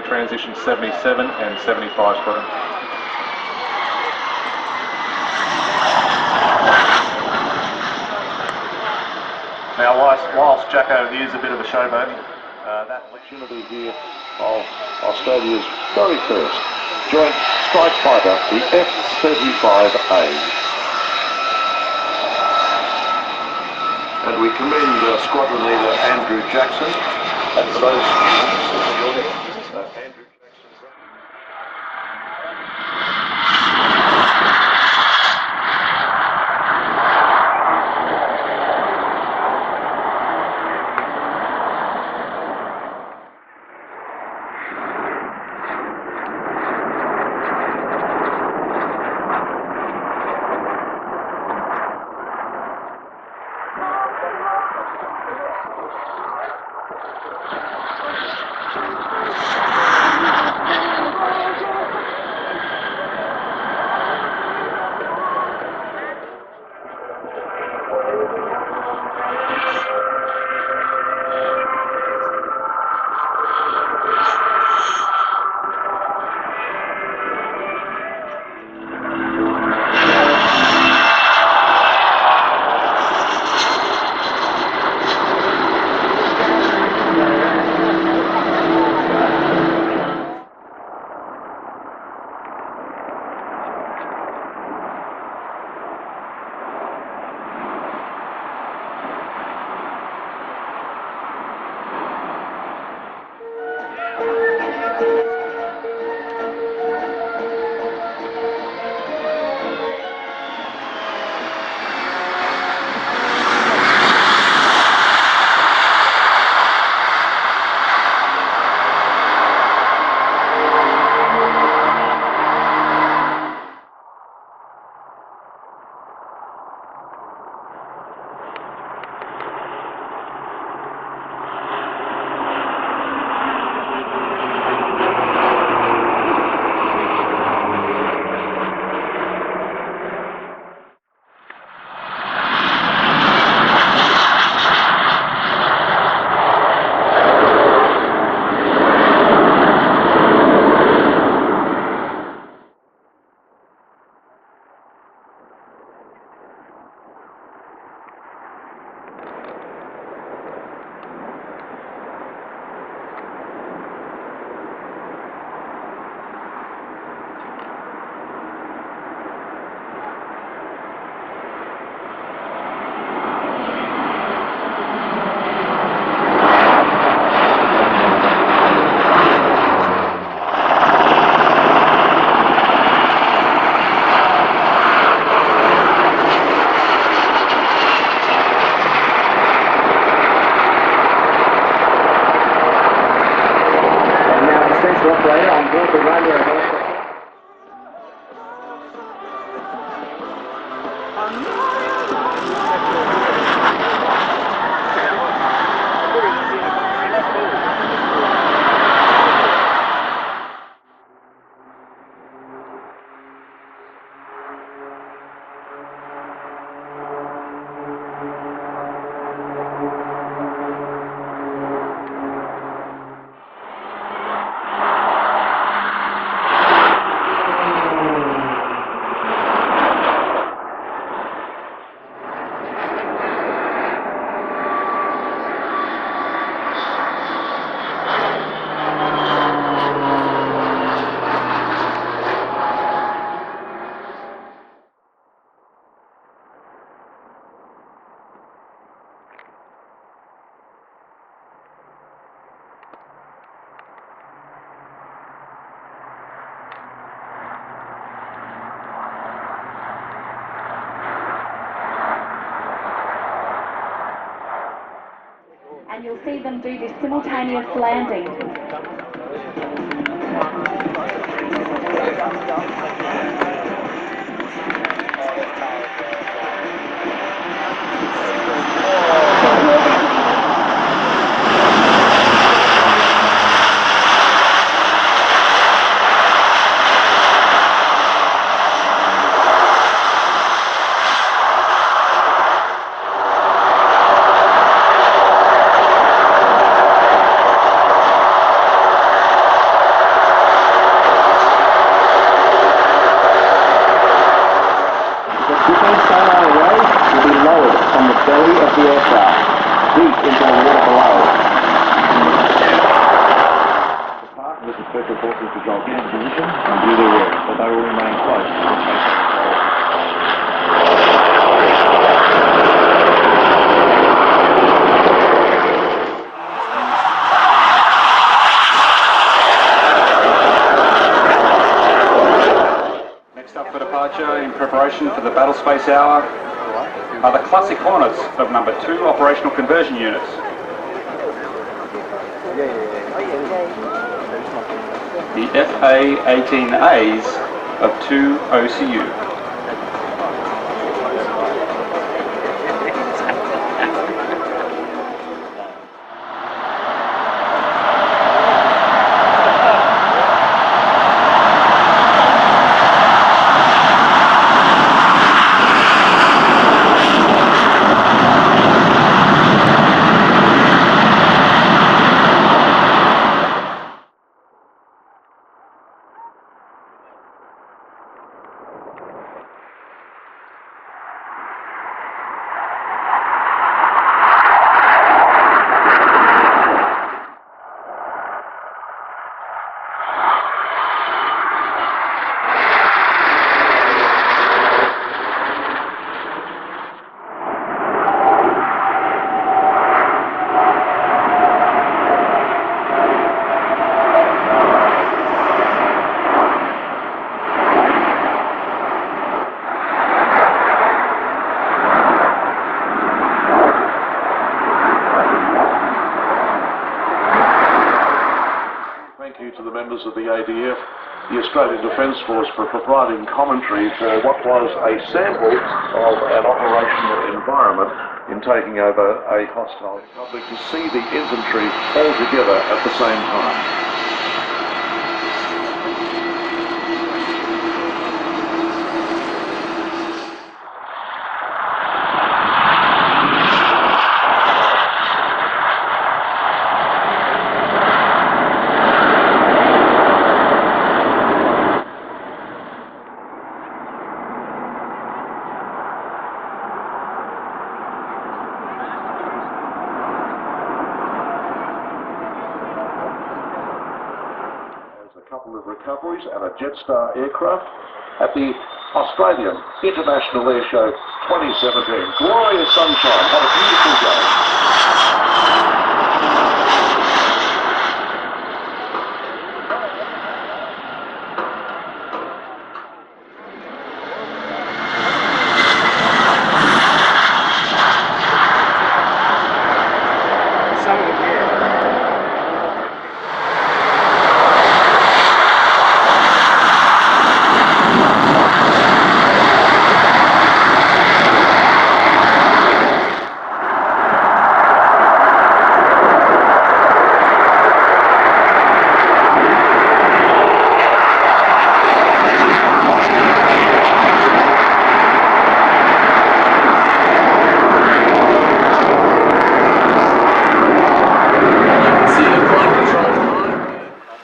Transition 77 and 75 squadron. Now, whilst Jacko is a bit of a showboat, that opportunity here of Australia's very first joint strike fighter, the F-35A. And we commend squadron leader Andrew Jackson, and for those students in the audience, Andrew Jackson. Operator on board the runway helicopter. you'll see them do this simultaneous landing. From the belly of the aircraft, deep into the water below. The partners of Special Forces Patrol get into position and do their work, but they will remain close to the station control. Next up for departure, in preparation for the battle space hour, are the classic Hornets of number 2 operational conversion units. The FA-18As of 2 OCU. Thank you to the members of the ADF, the Australian Defence Force, for providing commentary for what was a sample of an operational environment in taking over a hostile public, to see the infantry all together at the same time. A couple of recoveries and a Jetstar aircraft at the Australian International Airshow 2017. Glorious sunshine, what a beautiful day.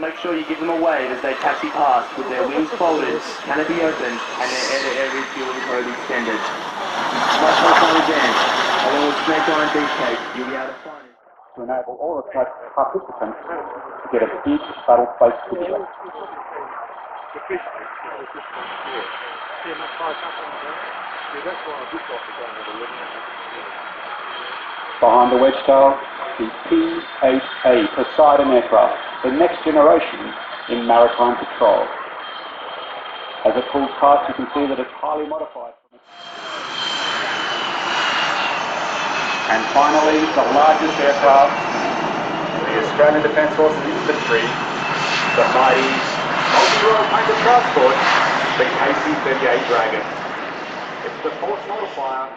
Make sure you give them a wave as they taxi past with their wings folded, canopy open, and their air-to-air refueling code extended. Much more fun advance, along with snake line beefcake, you'll be able to find it. To enable all of the participants to get a deep battle space picture. Behind the wedge tail, the P-8A Poseidon aircraft, the next generation in maritime patrol. As it pulls past, you can see that it's highly modified from its And finally, the largest aircraft, The Australian Defence Forces Infantry, the mighty multi-role painted transport, the KC-38 Dragon. It's the force multiplier